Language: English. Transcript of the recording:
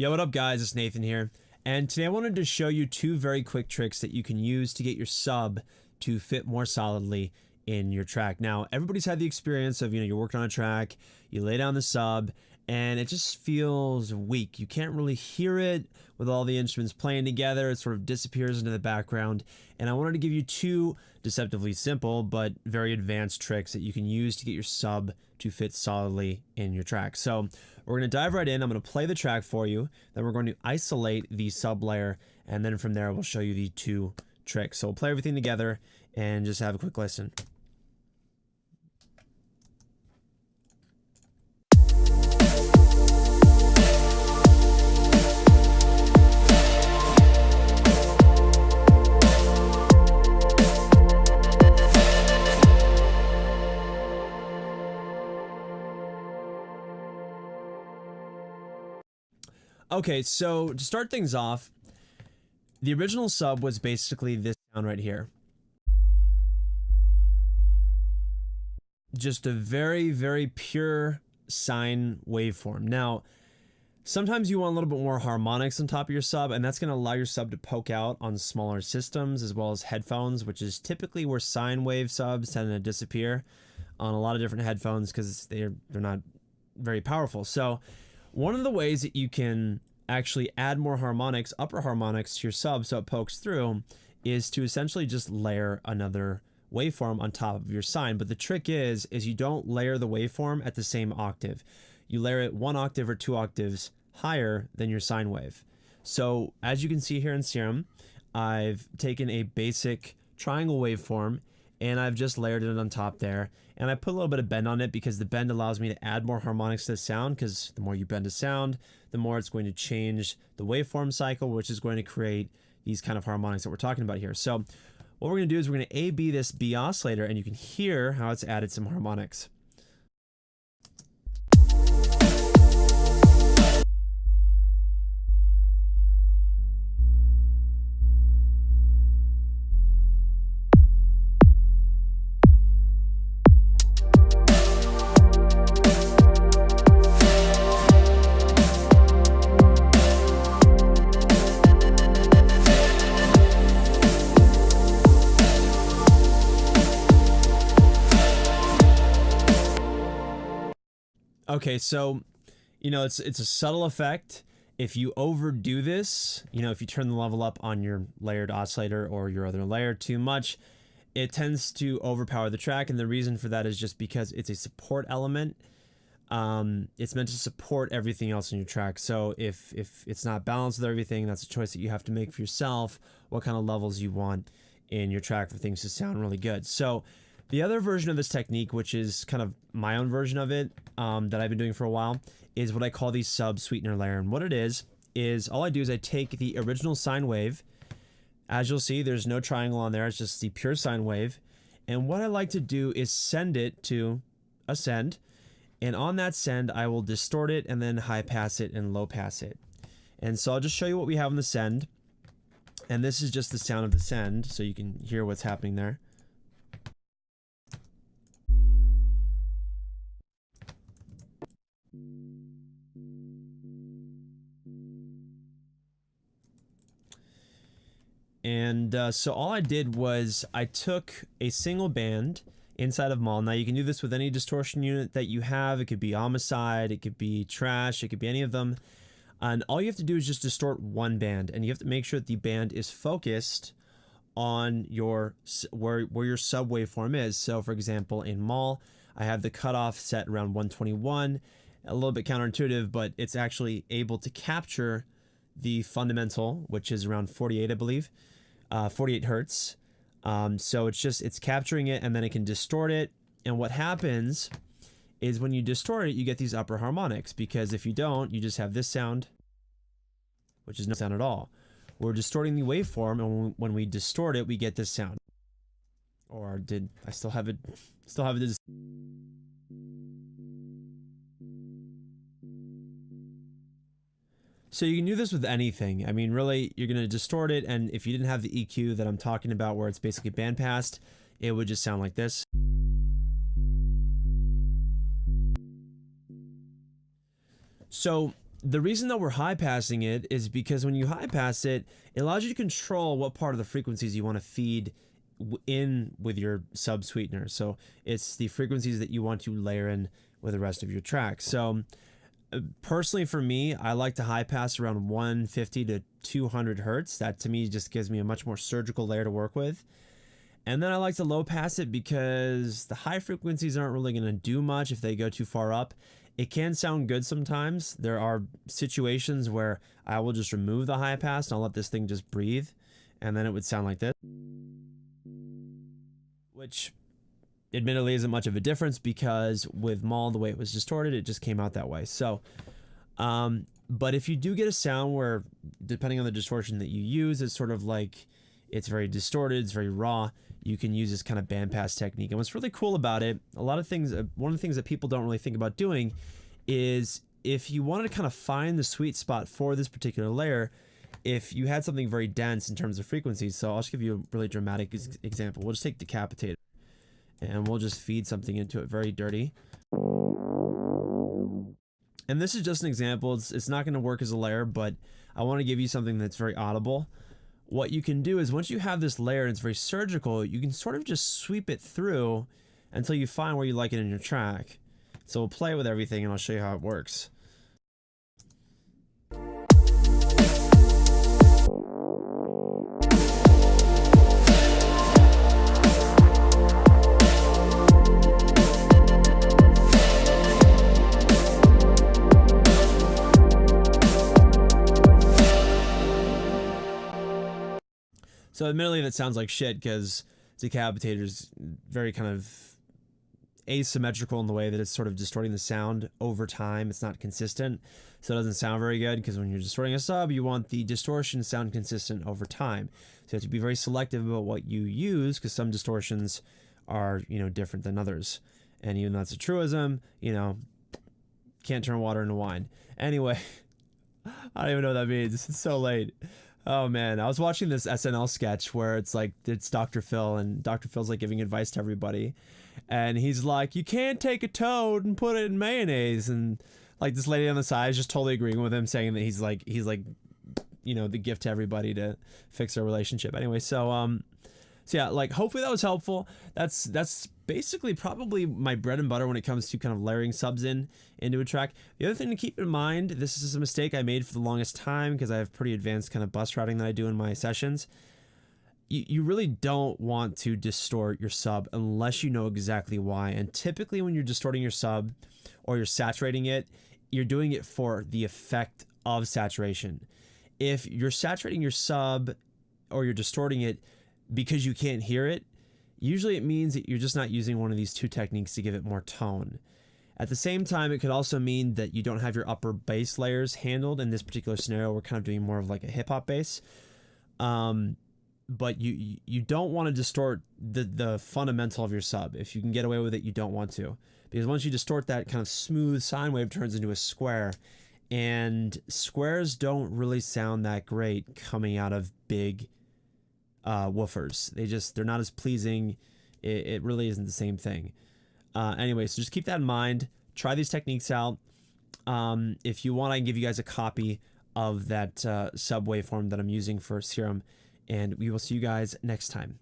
Yo, what up guys, it's Nathan here, and today I wanted to show you two very quick tricks that you can use to get your sub to fit more solidly in your track. Now, everybody's had the experience of, you're working on a track, you lay down the sub, and it just feels weak. You can't really hear it with all the instruments playing together. It sort of disappears into the background. And I wanted to give you two deceptively simple but very advanced tricks that you can use to get your sub to fit solidly in your track. So we're going to dive right in. I'm going to play the track for you. Then we're going to isolate the sub layer. And then from there, we'll show you the two tricks. So we'll play everything together and just have a quick listen. Okay, so to start things off, the original sub was basically this sound right here. Just a very, very pure sine waveform. Now, sometimes you want a little bit more harmonics on top of your sub, and that's going to allow your sub to poke out on smaller systems as well as headphones, which is typically where sine wave subs tend to disappear on a lot of different headphones because they're not very powerful. So one of the ways that you can actually add more harmonics, upper harmonics to your sub so it pokes through, is to essentially just layer another waveform on top of your sine. But the trick is you don't layer the waveform at the same octave. You layer it 1 octave or 2 octaves higher than your sine wave. So as you can see here in Serum, I've taken a basic triangle waveform and I've just layered it on top there. And I put a little bit of bend on it because the bend allows me to add more harmonics to the sound, because the more you bend a sound, the more it's going to change the waveform cycle, which is going to create these kind of harmonics that we're talking about here. So what we're going to do is we're going to A-B this B oscillator, and you can hear how it's added some harmonics. Okay, so, it's a subtle effect. If you overdo this, if you turn the level up on your layered oscillator or your other layer too much, it tends to overpower the track. And the reason for that is just because it's a support element. It's meant to support everything else in your track. So if it's not balanced with everything, that's a choice that you have to make for yourself, what kind of levels you want in your track for things to sound really good. So the other version of this technique, which is kind of my own version of it, that I've been doing for a while, is what I call the sub sweetener layer. And what it is all I do is I take the original sine wave. As you'll see, there's no triangle on there. It's just the pure sine wave. And what I like to do is send it to a send. And on that send, I will distort it and then high pass it and low pass it. And so I'll just show you what we have on the send. And this is just the sound of the send, so you can hear what's happening there. And so all I did was I took a single band inside of Mall. Now you can do this with any distortion unit that you have. It could be Homicide, it could be Trash, it could be any of them. And all you have to do is just distort one band, and you have to make sure that the band is focused on your where your sub waveform is. So for example, in Mall, I have the cutoff set around 121, a little bit counterintuitive, but it's actually able to capture the fundamental, which is around 48, I believe, 48 hertz. So it's capturing it, and then it can distort it. And what happens is when you distort it, you get these upper harmonics, because if you don't, you just have this sound, which is no sound at all. We're distorting the waveform, and when we distort it, we get this sound. Or did I still have it? Still have it. So you can do this with anything. I mean, really, you're going to distort it, and if you didn't have the EQ that I'm talking about, where it's basically bandpassed, it would just sound like this. So the reason that we're high passing it is because when you high pass it, it allows you to control what part of the frequencies you want to feed in with your sub sweetener. So it's the frequencies that you want to layer in with the rest of your track. So personally for me, I like to high pass around 150 to 200 hertz. That to me just gives me a much more surgical layer to work with. And then I like to low pass it because the high frequencies aren't really going to do much if they go too far up. It can sound good sometimes. There are situations where I will just remove the high pass and I'll let this thing just breathe, and then it would sound like this, which admittedly isn't much of a difference because with Maul, the way it was distorted, it just came out that way. So but if you do get a sound where, depending on the distortion that you use, it's sort of like it's very distorted, it's very raw, you can use this kind of bandpass technique. And what's really cool about it, one of the things that people don't really think about doing is, if you wanted to kind of find the sweet spot for this particular layer, if you had something very dense in terms of frequencies. So I'll just give you a really dramatic example. We'll just take Decapitator and we'll just feed something into it very dirty. And this is just an example. It's not going to work as a layer, but I want to give you something that's very audible. What you can do is, once you have this layer and it's very surgical, you can sort of just sweep it through until you find where you like it in your track. So we'll play with everything and I'll show you how it works. So admittedly that sounds like shit because Decapitator's very kind of asymmetrical in the way that it's sort of distorting the sound over time. It's not consistent, so it doesn't sound very good, because when you're distorting a sub, you want the distortion to sound consistent over time. So you have to be very selective about what you use, because some distortions are, you know, different than others. And even though that's a truism, you know, can't turn water into wine. Anyway, I don't even know what that means. It's so late. Oh man, I was watching this SNL sketch where it's like, it's Dr. Phil, and Dr. Phil's like giving advice to everybody, and he's like, you can't take a toad and put it in mayonnaise, and like this lady on the side is just totally agreeing with him, saying that he's like, you know, the gift to everybody to fix their relationship. Anyway, so yeah, like hopefully that was helpful. That's basically probably my bread and butter when it comes to kind of layering subs into a track. The other thing to keep in mind, this is a mistake I made for the longest time because I have pretty advanced kind of bus routing that I do in my sessions. You really don't want to distort your sub unless you know exactly why. And typically when you're distorting your sub or you're saturating it, you're doing it for the effect of saturation. If you're saturating your sub or you're distorting it because you can't hear it, usually it means that you're just not using one of these two techniques to give it more tone. At the same time, it could also mean that you don't have your upper bass layers handled. In this particular scenario, we're kind of doing more of like a hip-hop bass. But you don't want to distort the fundamental of your sub. If you can get away with it, you don't want to. Because once you distort, that kind of smooth sine wave turns into a square. And squares don't really sound that great coming out of big woofers. They're not as pleasing. It really isn't the same thing. Anyway, so just keep that in mind. Try these techniques out. If you want, I can give you guys a copy of that sub waveform that I'm using for Serum, and we will see you guys next time.